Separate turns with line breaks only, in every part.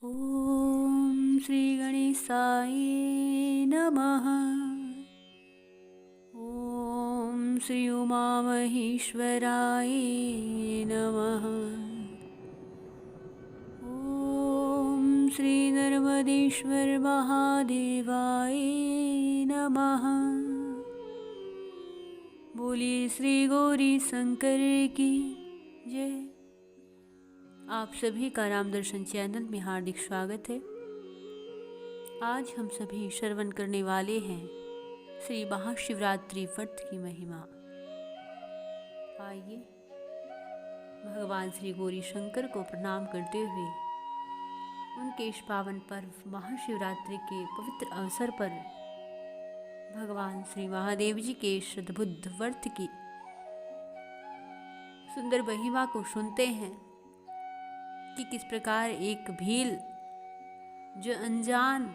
ॐ श्रीगणेशाय नमः। ॐ श्री उमामहेश्वराय नमः। ॐ श्री नर्मदेश्वर महादेवाय नमः। बोलिए श्री गौरी शंकर की जय। आप सभी का राम दर्शन चैनल में हार्दिक स्वागत है। आज हम सभी श्रवण करने वाले हैं श्री महाशिवरात्रि व्रत की महिमा। आइए भगवान श्री गौरी शंकर को प्रणाम करते हुए उनके इस पावन पर्व महाशिवरात्रि के पवित्र अवसर पर भगवान श्री महादेव जी के इस अद्भुत व्रत की सुंदर महिमा को सुनते हैं कि किस प्रकार एक भील जो अनजान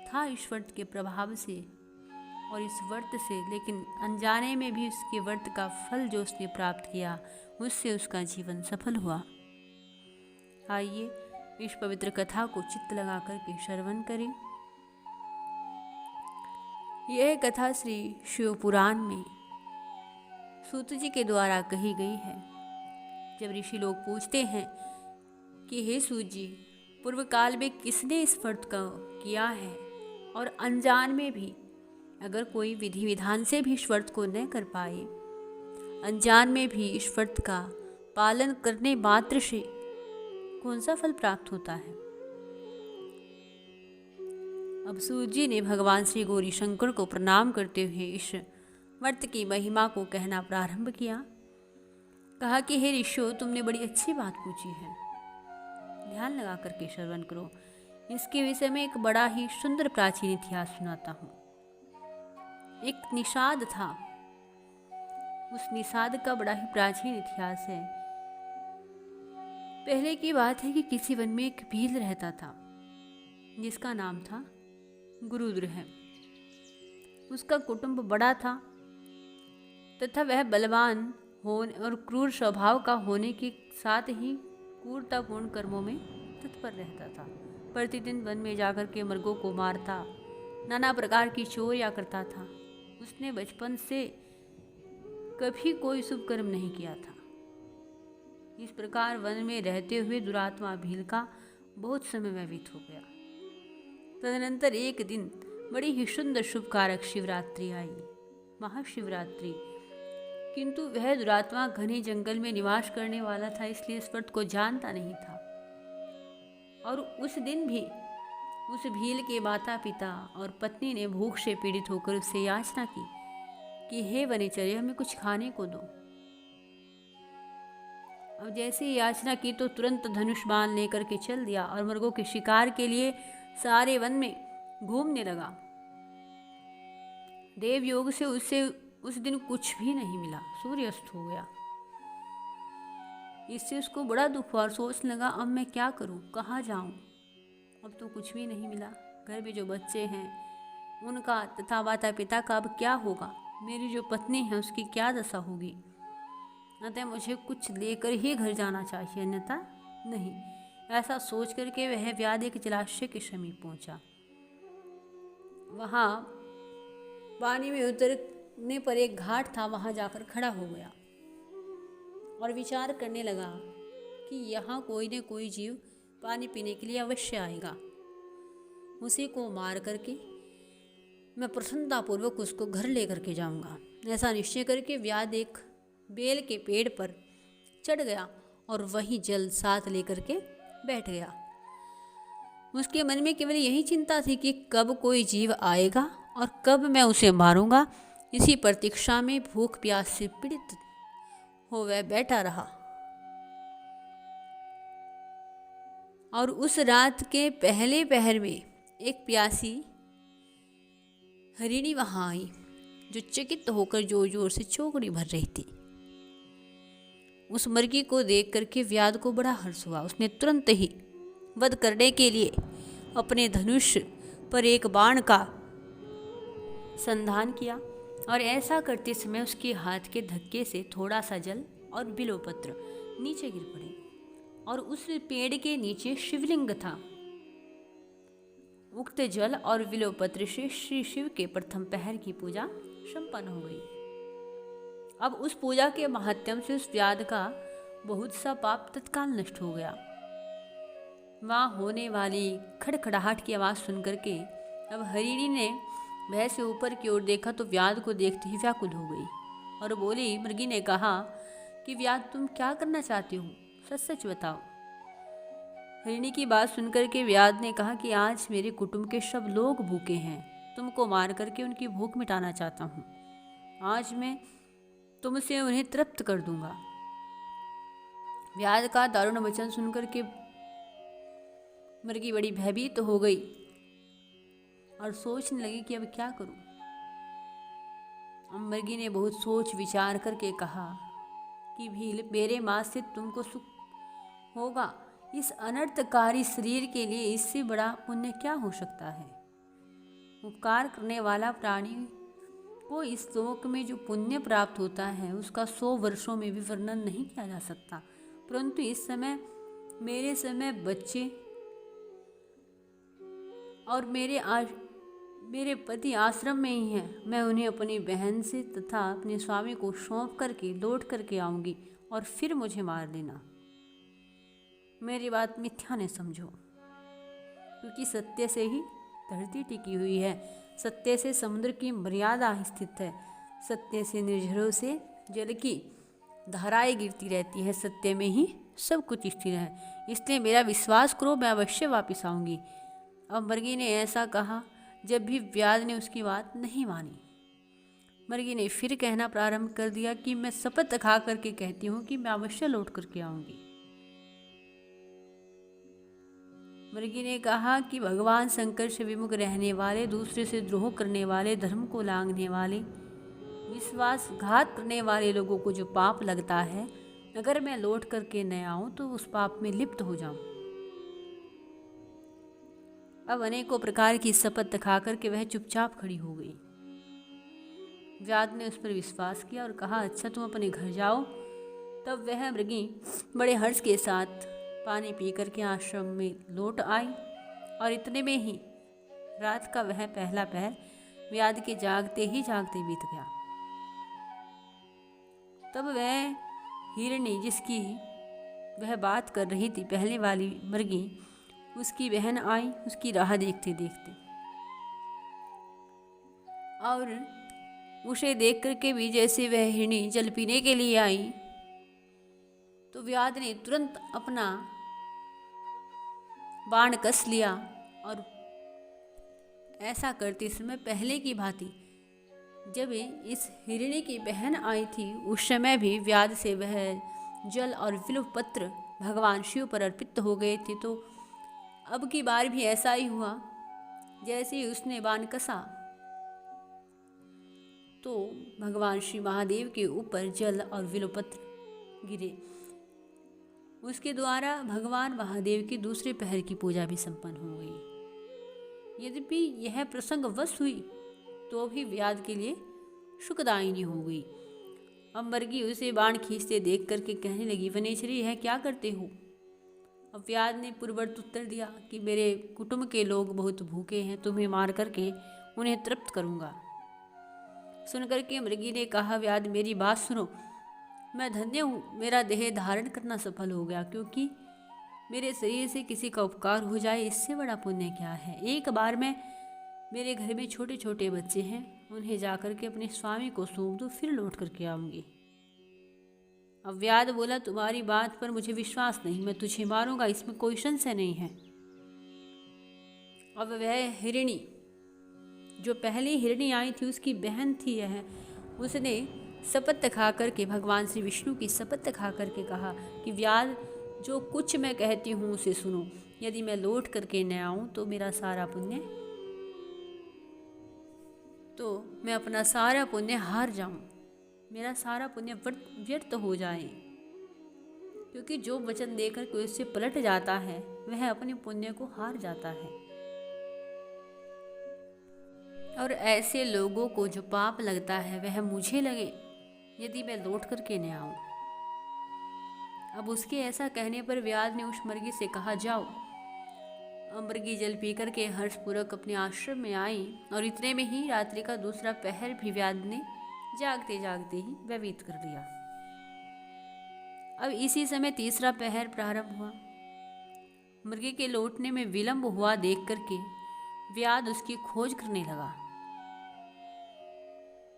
था इस व्रत के प्रभाव से और इस व्रत से, लेकिन अनजाने में भी उसके व्रत का फल जो उसने प्राप्त किया उससे उसका जीवन सफल हुआ। आइए इस पवित्र कथा को चित्त लगा करके श्रवण करें। यह कथा श्री शिव पुराण में सूत जी के द्वारा कही गई है। जब ऋषि लोग पूछते हैं कि हे सूत जी, पूर्व काल में किसने इस व्रत का किया है और अनजान में भी अगर कोई विधि विधान से भी इस व्रत को न कर पाए, अनजान में भी इस व्रत का पालन करने मात्र से कौन सा फल प्राप्त होता है। अब सूत जी ने भगवान श्री गौरी शंकर को प्रणाम करते हुए इस व्रत की महिमा को कहना प्रारंभ किया। कहा कि हे ऋषियों, तुमने बड़ी अच्छी बात पूछी है, ध्यान लगा करके श्रवण करो। इसके विषय में एक बड़ा ही सुंदर प्राचीन इतिहास सुनाता हूँ। एक निषाद था, उस निषाद का बड़ा ही प्राचीन इतिहास है। पहले की बात है कि किसी वन में एक भील रहता था जिसका नाम था गुरुद्र है। उसका कुटुंब बड़ा था तथा वह बलवान होने और क्रूर स्वभाव का होने के साथ ही क्रूरतापूर्ण कर्मों में तत्पर रहता था। प्रतिदिन वन में जाकर के मृगों को मारता, नाना प्रकार की चोरियां करता था। उसने बचपन से कभी कोई शुभ कर्म नहीं किया था। इस प्रकार वन में रहते हुए दुरात्मा भील का बहुत समय व्यतीत हो गया। तदनंतर एक दिन बड़ी ही सुंदर शुभकारक शिवरात्रि आई, महाशिवरात्रि। किंतु वह दुरात्मा घने जंगल में निवास करने वाला था, इसलिए इस व्रत को जानता नहीं था। और उस दिन भी उस भील के माता पिता और पत्नी ने भूख से पीड़ित होकर उससे याचना की कि हे वनेचर्य, हमें कुछ खाने को दो। अब जैसे ही याचना की तो तुरंत धनुष बाण लेकर के चल दिया और मृगों के शिकार के लिए सारे वन में घूमने लगा। देव योग से उससे उस दिन कुछ भी नहीं मिला, सूर्यास्त हो गया। इससे उसको बड़ा दुख हुआ और सोचने लगा, अब मैं क्या करूं, कहाँ जाऊं, अब तो कुछ भी नहीं मिला। घर में जो बच्चे हैं उनका तथा माता पिता का अब क्या होगा, मेरी जो पत्नी है उसकी क्या दशा होगी। अतः मुझे कुछ लेकर ही घर जाना चाहिए, अन्यथा नहीं। ऐसा सोच करके वह व्याध एक जलाशय के समीप पहुंचा। वहाँ पानी में उतरने पर एक घाट था, वहाँ जाकर खड़ा हो गया और विचार करने लगा कि यहाँ कोई न कोई जीव पानी पीने के लिए अवश्य आएगा। उसी को मार करके मैं प्रसन्नतापूर्वक उसको घर ले करके जाऊँगा। ऐसा निश्चय करके व्याध एक बेल के पेड़ पर चढ़ गया और वहीं जल साथ लेकर के बैठ गया। उसके मन में केवल यही चिंता थी कि कब कोई जीव आएगा और कब मैं उसे मारूंगा। इसी प्रतीक्षा में भूख प्यास से पीड़ित हो वह बैठा रहा। और उस रात के पहले पहर में एक प्यासी हरिणी वहां आई, जो चकित होकर जोर जोर से चौकड़ी भर रही थी। उस मर्गी को देख करके व्याध को बड़ा हर्ष हुआ। उसने तुरंत ही वध करने के लिए अपने धनुष पर एक बाण का संधान किया और ऐसा करते समय उसके हाथ के धक्के से थोड़ा सा जल और बिल्वपत्र नीचे गिर पड़े और उस पेड़ के नीचे शिवलिंग था। उक्त जल और विलोपत्र से श्री शिव के प्रथम पहर की पूजा संपन्न हो गई। अब उस पूजा के माहात्म्य से उस व्याध का बहुत सा पाप तत्काल नष्ट हो गया। वहाँ होने वाली खड़खड़ाहट की आवाज़ सुनकर के अब हरिणी ने भय से ऊपर की ओर देखा तो व्याध को देखते ही व्याकुल हो गई और बोली। मृगी ने कहा कि व्याध, तुम क्या करना चाहते हो, सच सच बताओ। हरिणी की बात सुनकर के व्याध ने कहा कि आज मेरे कुटुंब के सब लोग भूखे हैं, तुमको मार करके उनकी भूख मिटाना चाहता हूँ। आज मैं तुमसे उन्हें तृप्त कर दूंगा। व्याध का दारुण वचन सुनकर के मृगी बड़ी भयभीत तो हो गई और सोचने लगी कि अब क्या करूं। अब मृगी ने बहुत सोच विचार करके कहा कि भील, मेरे माँ से तुमको सुख होगा। इस अनर्थकारी शरीर के लिए इससे बड़ा पुण्य क्या हो सकता है। उपकार करने वाला प्राणी को इस लोक में जो पुण्य प्राप्त होता है उसका 100 वर्षों में भी वर्णन नहीं किया जा सकता। परंतु इस समय मेरे समय बच्चे और मेरे पति आश्रम में ही हैं। मैं उन्हें अपनी बहन से तथा अपने स्वामी को सौंप करके लौट करके आऊँगी और फिर मुझे मार देना। मेरी बात मिथ्या न समझो, क्योंकि सत्य से ही धरती टिकी हुई है, सत्य से समुद्र की मर्यादा स्थित है, सत्य से निर्झरों से जल की धाराएं गिरती रहती है, सत्य में ही सब कुछ स्थिर है। इसलिए मेरा विश्वास करो, मैं अवश्य वापस आऊँगी। अब मृगी ने ऐसा कहा जब भी व्याध ने उसकी बात नहीं मानी। मृगी ने फिर कहना प्रारंभ कर दिया कि मैं शपथ खा करके कहती हूँ कि मैं अवश्य लौट करके आऊँगी। मृगी ने कहा कि भगवान शंकर से विमुख रहने वाले, दूसरे से द्रोह करने वाले, धर्म को लांघने वाले, विश्वासघात करने वाले लोगों को जो पाप लगता है, अगर मैं लौट करके न आऊं तो उस पाप में लिप्त हो जाऊं। अब अनेकों प्रकार की शपथ खा करके वह चुपचाप खड़ी हो गई। व्याध ने उस पर विश्वास किया और कहा, अच्छा तुम अपने घर जाओ। तब वह मृगी बड़े हर्ष के साथ पानी पी करके आश्रम में लौट आई और इतने में ही रात का वह पहला पहर व्याध के जागते ही जागते बीत गया। तब वह हिरणी जिसकी वह बात कर रही थी, पहले वाली मृगी, उसकी बहन आई उसकी राह देखते देखते, और उसे देख करके भी जैसे वह हिरणी जल पीने के लिए आई तो व्याध ने तुरंत अपना बाण कस लिया और ऐसा करते समय पहले की भांति जब इस हिरणी की बहन आई थी उस समय भी व्याध से वह जल और विल्व पत्र भगवान शिव पर अर्पित हो गए थे। तो अब की बार भी ऐसा ही हुआ। जैसे ही उसने बाण कसा तो भगवान श्री महादेव के ऊपर जल और विल्व पत्र गिरे। उसके द्वारा भगवान महादेव की दूसरे पहर की पूजा भी संपन्न हो गई। यद्यपि यह प्रसंग वश हुई तो भी व्याध के लिए सुखदायिनी हो गई। अब मृगी उसे बाण खींचते देख करके कहने लगी, वनेश्वरी है क्या करते हो। अब व्याध ने पूर्ववत उत्तर दिया कि मेरे कुटुंब के लोग बहुत भूखे हैं, तुम्हें मार करके उन्हें तृप्त करूँगा। सुनकर के मृगी ने कहा, व्याध मेरी बात सुनो, मैं धन्य हूँ, मेरा देह धारण करना सफल हो गया, क्योंकि मेरे शरीर से किसी का उपकार हो जाए इससे बड़ा पुण्य क्या है। एक बार मैं मेरे घर में छोटे छोटे बच्चे हैं, उन्हें जाकर के अपने स्वामी को सौंप दो, फिर लौट करके आऊँगी। अब व्याध बोला, तुम्हारी बात पर मुझे विश्वास नहीं, मैं तुझे मारूंगा, इसमें कोई संशय नहीं है। अब वह हिरणी जो पहली हिरणी आई थी उसकी बहन थी यह, उसने शपथ खा करके भगवान श्री विष्णु की शपथ खा करके कहा कि व्याध जो कुछ मैं कहती हूँ उसे सुनो, यदि मैं लौट करके न आऊँ तो मेरा सारा पुण्य, तो मैं अपना सारा पुण्य हार जाऊँ, मेरा सारा पुण्य व्यर्थ हो जाए। क्योंकि जो वचन देकर कोई उससे पलट जाता है वह अपने पुण्य को हार जाता है। और ऐसे लोगों को जो पाप लगता है वह मुझे लगे यदि मैं लौट करके न आऊँ। अब उसके ऐसा कहने पर व्याध ने उस मृगी से कहा, जाओ अमृगी जल पीकर के हर्षपूर्वक अपने आश्रम में आई और इतने में ही रात्रि का दूसरा पहर भी व्याध ने जागते जागते ही व्यतीत कर लिया। अब इसी समय तीसरा पहर प्रारंभ हुआ। मृगे के लौटने में विलंब हुआ देख करके व्याध उसकी खोज करने लगा।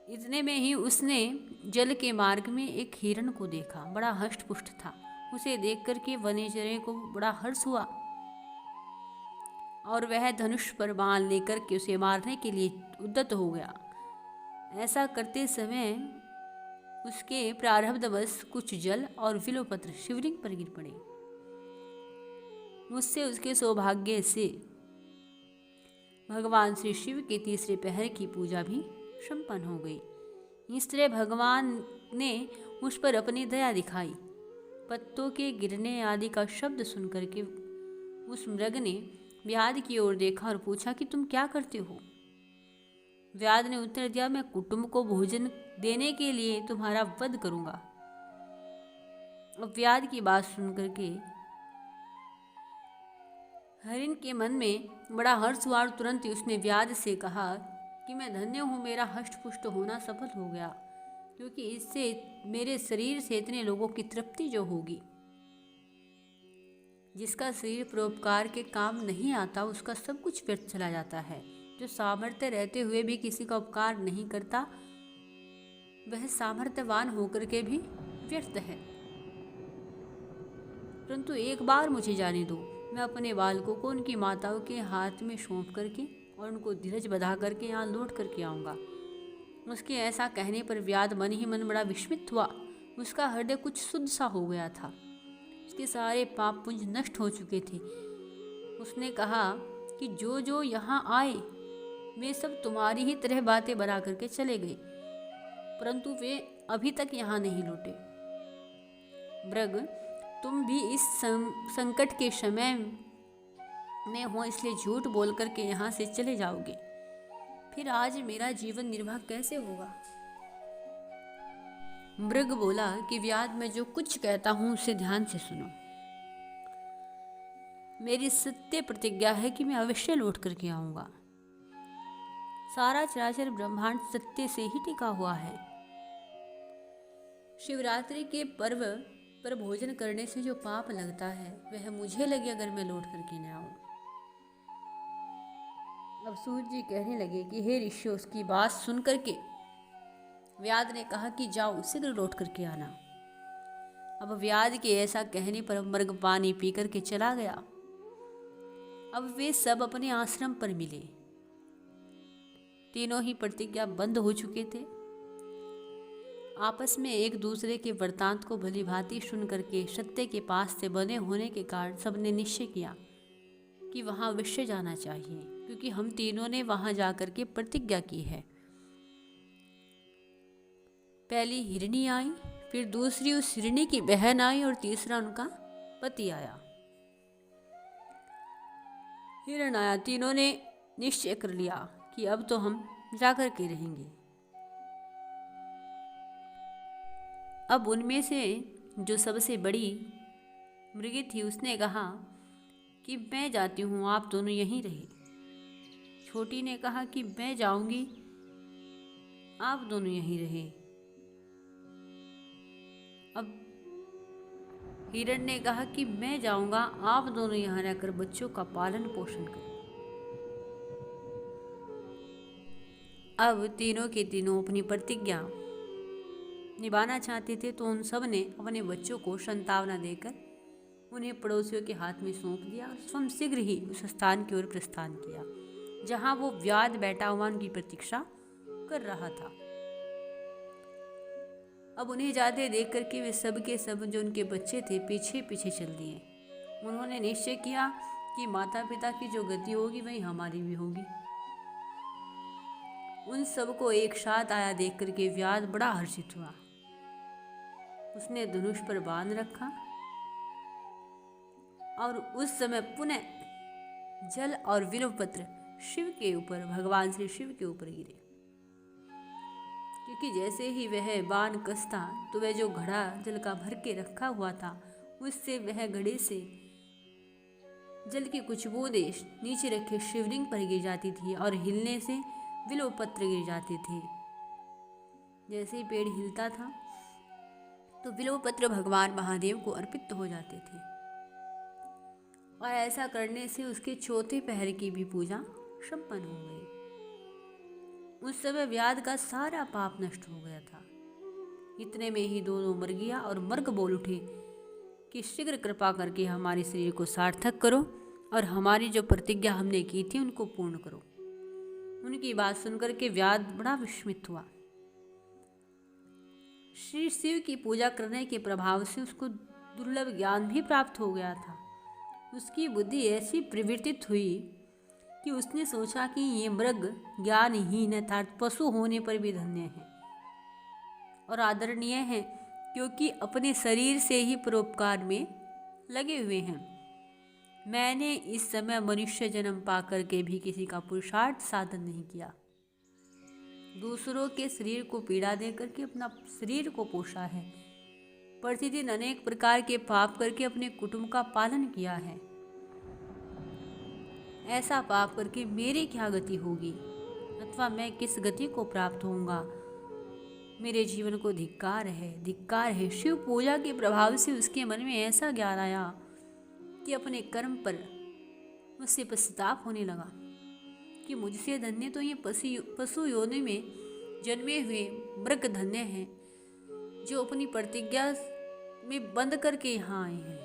इतने में ही उसने जल के मार्ग में एक हिरण को देखा, बड़ा हष्टपुष्ट था। उसे देख करके वनेचरे को बड़ा हर्ष हुआ और वह धनुष पर बाण लेकर के उसे मारने के लिए उद्यत हो गया। ऐसा करते समय उसके प्रारब्धवश कुछ जल और विल्वपत्र शिवलिंग पर गिर पड़े। मुझसे उसके सौभाग्य से भगवान श्री शिव के तीसरे पहर की पूजा भी संपन्न हो गई। इस तरह भगवान ने मुझ पर अपनी दया दिखाई। पत्तों के गिरने आदि का शब्द सुनकर के उस मृग ने व्याध की ओर देखा और पूछा कि तुम क्या करते हो? व्याध ने उत्तर दिया, मैं कुटुंब को भोजन देने के लिए तुम्हारा वध करूंगा। अब व्याध की बात सुनकर के हरिण के मन में बड़ा हर्ष हुआ और तुरंत ही उसने व्याध से कहा कि मैं धन्य हूँ, मेरा हष्टपुष्ट होना सफल हो गया, क्योंकि इससे मेरे शरीर से इतने लोगों की तृप्ति जो होगी। जिसका शरीर परोपकार के काम नहीं आता उसका सब कुछ व्यर्थ चला जाता है। जो सामर्थ्य रहते हुए भी किसी का उपकार नहीं करता वह सामर्थ्यवान होकर के भी व्यर्थ है। परंतु एक बार मुझे जाने दो, मैं अपने बालकों को उनकी माताओं के हाथ में सौंप करके और उनको धीरज बधा करके यहाँ लौट करके आऊँगा। उसके ऐसा कहने पर व्याध मन ही मन बड़ा विस्मित हुआ। उसका हृदय कुछ शुद्ध सा हो गया था। उसके सारे पाप पुंज नष्ट हो चुके थे। उसने कहा कि जो जो यहाँ आए वे सब तुम्हारी ही तरह बातें बना करके चले गए, परंतु वे अभी तक यहाँ नहीं लौटे। मृग, तुम भी इस संकट के समय में हो, इसलिए झूठ बोल करके यहाँ से चले जाओगे। फिर आज मेरा जीवन निर्वाह कैसे होगा? मृग बोला कि व्याध, मैं जो कुछ कहता हूँ उसे ध्यान से सुनो। मेरी सत्य प्रतिज्ञा है कि मैं अवश्य लौट करके आऊँगा। सारा चराचर ब्रह्मांड सत्य से ही टिका हुआ है। शिवरात्रि के पर्व पर भोजन करने से जो पाप लगता है वह मुझे लगे अगर मैं लौट करके न आऊँ। अब सूर्य जी कहने लगे कि हे ऋषि, उसकी बात सुन करके व्याध ने कहा कि जाओ शीघ्र लौट करके आना। अब व्याध के ऐसा कहने पर मृग पानी पी करके चला गया। अब वे सब अपने आश्रम पर मिले। तीनों ही प्रतिज्ञा बंद हो चुके थे। आपस में एक दूसरे के वृत्तांत को भली भांति सुन करके सत्य के पास से बने होने के कारण सबने निश्चय किया कि वहाँ अवश्य जाना चाहिए, क्योंकि हम तीनों ने वहाँ जाकर के प्रतिज्ञा की है। पहली हिरणी आई, फिर दूसरी उस हिरणी की बहन आई और तीसरा उनका पति आया। हिरण आया। तीनों ने निश्चय कर लिया कि अब तो हम जाकर के रहेंगे। अब उनमें से जो सबसे बड़ी मृगी थी उसने कहा कि मैं जाती हूँ, आप दोनों यहीं रहे। छोटी ने कहा कि मैं जाऊंगी, आप दोनों यहीं रहे। अब हिरण ने कहा कि मैं जाऊंगा, आप दोनों यहाँ रहकर बच्चों का पालन पोषण करें। अब तीनों के तीनों अपनी प्रतिज्ञा निभाना चाहते थे, तो उन सब ने अपने बच्चों को संतावना देकर उन्हें पड़ोसियों के हाथ में सौंप दिया और स्वयं शीघ्र ही उस स्थान की ओर प्रस्थान किया जहाँ वो व्याध बैठा हुआ उनकी प्रतीक्षा कर रहा था। अब उन्हें जाते देख करके वे सब के सब जो उनके बच्चे थे पीछे पीछे चल दिए। उन्होंने निश्चय किया कि माता पिता की जो गति होगी वही हमारी भी होगी। उन सबको एक साथ आया देख करके व्याध बड़ा हर्षित हुआ। उसने धनुष पर बाण रखा और उस समय पुनः जल और विल्वपत्र शिव के ऊपर, भगवान श्री शिव के ऊपर गिरे, क्योंकि जैसे ही वह बाण कसता तो वह जो घड़ा जल का भर के रखा हुआ था उससे वह घड़े से जल की कुछ बूंदें नीचे रखे शिवलिंग पर गिर जाती थी और हिलने से बिल्व पत्र गिर जाते थे। जैसे ही पेड़ हिलता था तो बिल्व पत्र भगवान महादेव को अर्पित हो जाते थे और ऐसा करने से उसके चौथे पहर की भी पूजा संपन्न हो गई। उस समय व्याध का सारा पाप नष्ट हो गया था। इतने में ही दोनों मर गया और मर्ग बोल उठे कि शीघ्र कृपा करके हमारे शरीर को सार्थक करो और हमारी जो प्रतिज्ञा हमने की थी उनको पूर्ण करो। उनकी बात सुनकर के व्याध बड़ा विस्मित हुआ। श्री शिव की पूजा करने के प्रभाव से उसको दुर्लभ ज्ञान भी प्राप्त हो गया था। उसकी बुद्धि ऐसी प्रवर्तित हुई कि उसने सोचा कि ये मृग ज्ञानहीन अर्थात पशु होने पर भी धन्य है और आदरणीय है, क्योंकि अपने शरीर से ही परोपकार में लगे हुए हैं। मैंने इस समय मनुष्य जन्म पाकर के भी किसी का पुरुषार्थ साधन नहीं किया, दूसरों के शरीर को पीड़ा दे करके अपना शरीर को पोषा है, प्रतिदिन अनेक प्रकार के पाप करके अपने कुटुंब का पालन किया है। ऐसा पाप करके मेरी क्या गति होगी अथवा मैं किस गति को प्राप्त होऊंगा। मेरे जीवन को धिक्कार है, धिक्कार है। शिव पूजा के प्रभाव से उसके मन में ऐसा ज्ञान आया कि अपने कर्म पर उससे पश्चाताप होने लगा कि मुझसे धन्य तो ये पशु योनि में जन्मे हुए मृग धन्य हैं, जो अपनी प्रतिज्ञा में बंद करके यहाँ आए हैं।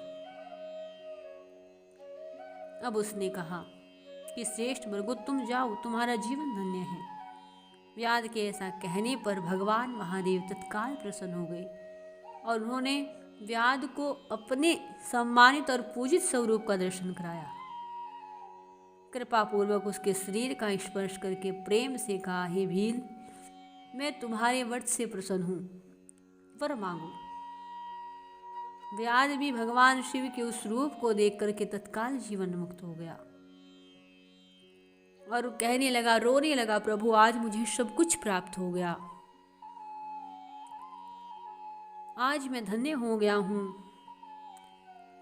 अब उसने कहा कि श्रेष्ठ मृगो तुम जाओ, तुम्हारा जीवन धन्य है। व्याध के ऐसा कहने पर भगवान महादेव तत्काल प्रसन्न हो गए और उन्होंने व्याध को अपने सम्मानित और पूजित स्वरूप का दर्शन कराया। कृपा पूर्वक उसके शरीर का स्पर्श करके प्रेम से कहा, हे भील, मैं तुम्हारे व्रत से प्रसन्न हूँ, वर मांगो। व्याध भी भगवान शिव के उस रूप को देख करके तत्काल जीवन मुक्त हो गया और कहने लगा, रोने लगा, प्रभु आज मुझे सब कुछ प्राप्त हो गया, आज मैं धन्य हो गया हूँ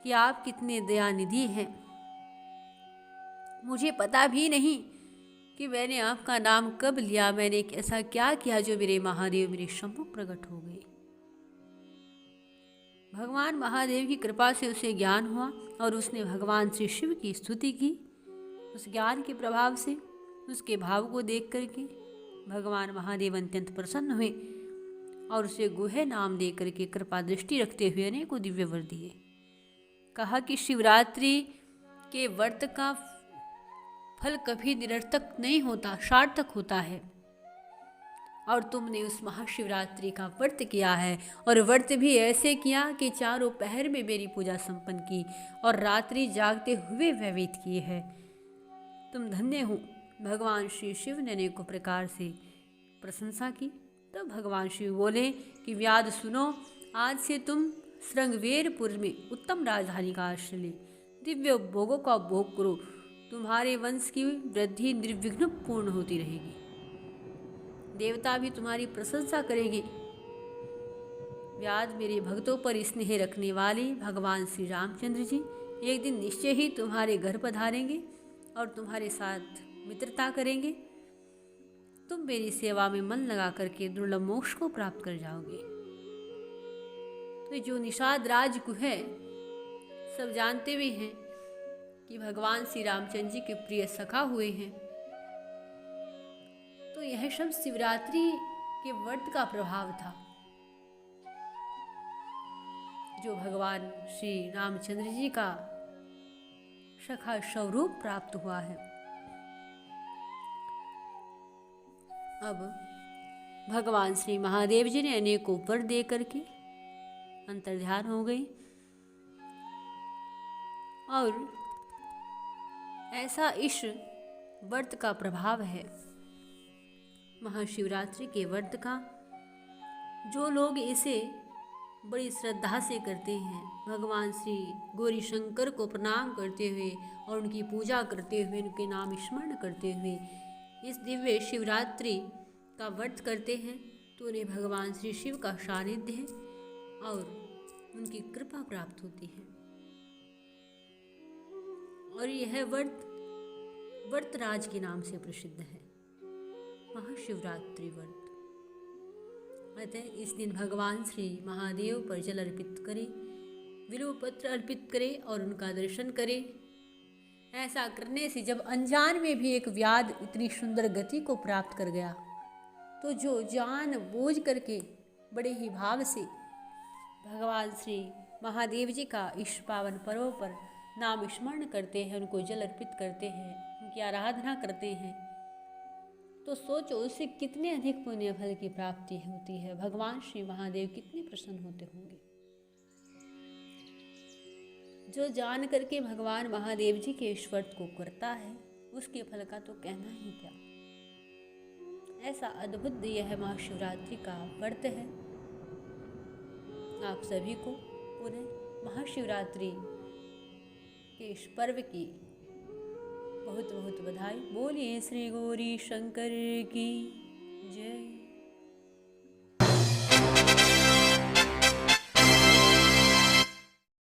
कि आप कितने दयानिधि हैं। मुझे पता भी नहीं कि मैंने आपका नाम कब लिया, मैंने ऐसा क्या किया जो मेरे महादेव मेरे सम्मुख प्रकट हो गए। भगवान महादेव की कृपा से उसे ज्ञान हुआ और उसने भगवान श्री शिव की स्तुति की। उस ज्ञान के प्रभाव से उसके भाव को देख करके भगवान महादेव अत्यंत प्रसन्न हुए और उसे गुहे नाम दे करके कृपा दृष्टि रखते हुए अनेकों दिव्य वर दिए। कहा कि शिवरात्रि के व्रत का फल कभी निरर्थक नहीं होता, सार्थक होता है और तुमने उस महाशिवरात्रि का व्रत किया है और व्रत भी ऐसे किया कि चारों पहर में मेरी पूजा संपन्न की और रात्रि जागते हुए व्यतीत किए है। तुम धन्य हो। भगवान श्री शिव ने अनेकों प्रकार से प्रशंसा की। तब भगवान शिव बोले कि व्याध सुनो, आज से तुम श्रृंगवेरपुर में उत्तम राजधानी का आश्रय ले, दिव्य भोगों का भोग करो, तुम्हारे वंश की वृद्धि निर्विघ्न पूर्ण होती रहेगी, देवता भी तुम्हारी प्रशंसा करेंगे। व्याध मेरे भक्तों पर स्नेह रखने वाले भगवान श्री रामचंद्र जी एक दिन निश्चय ही तुम्हारे घर पधारेंगे और तुम्हारे साथ मित्रता करेंगे। तुम मेरी सेवा में मन लगा करके दुर्लभ मोक्ष को प्राप्त कर जाओगे। तो जो निषाद राज को है सब जानते भी हैं कि भगवान श्री रामचंद्र जी के प्रिय सखा हुए हैं। तो यह सब शिवरात्रि के व्रत का प्रभाव था जो भगवान श्री रामचंद्र जी का सखा स्वरूप प्राप्त हुआ है। अब भगवान श्री महादेव जी ने अनेकों वर दे करके अंतर्ध्यान हो गई और ऐसा इस व्रत का प्रभाव है महाशिवरात्रि के व्रत का। जो लोग इसे बड़ी श्रद्धा से करते हैं, भगवान श्री गौरी शंकर को प्रणाम करते हुए और उनकी पूजा करते हुए, उनके नाम स्मरण करते हुए इस दिव्य शिवरात्रि का व्रत करते हैं, तो उन्हें भगवान श्री शिव का सानिध्य है और उनकी कृपा प्राप्त होती है। और यह व्रत व्रतराज के नाम से प्रसिद्ध है, महाशिवरात्रि व्रत। अतः इस दिन भगवान श्री महादेव पर जल अर्पित करें, बिल्वपत्र अर्पित करें और उनका दर्शन करें। ऐसा करने से जब अनजान में भी एक व्याध इतनी सुंदर गति को प्राप्त कर गया, तो जो जान बूझ करके बड़े ही भाव से भगवान श्री महादेव जी का इस पावन पर्व पर नाम स्मरण करते हैं, उनको जल अर्पित करते हैं, उनकी आराधना करते हैं, तो सोचो उससे कितने अधिक पुण्य फल की प्राप्ति होती है। भगवान श्री महादेव कितने प्रसन्न होते होंगे। जो जान करके भगवान महादेव जी के इस व्रत को करता है, उसके फल का तो कहना ही क्या। ऐसा अद्भुत यह महाशिवरात्रि का व्रत है। आप सभी को पुनः महाशिवरात्रि के इस पर्व की बहुत बहुत बधाई। बोलिए श्री गौरी शंकर की जय।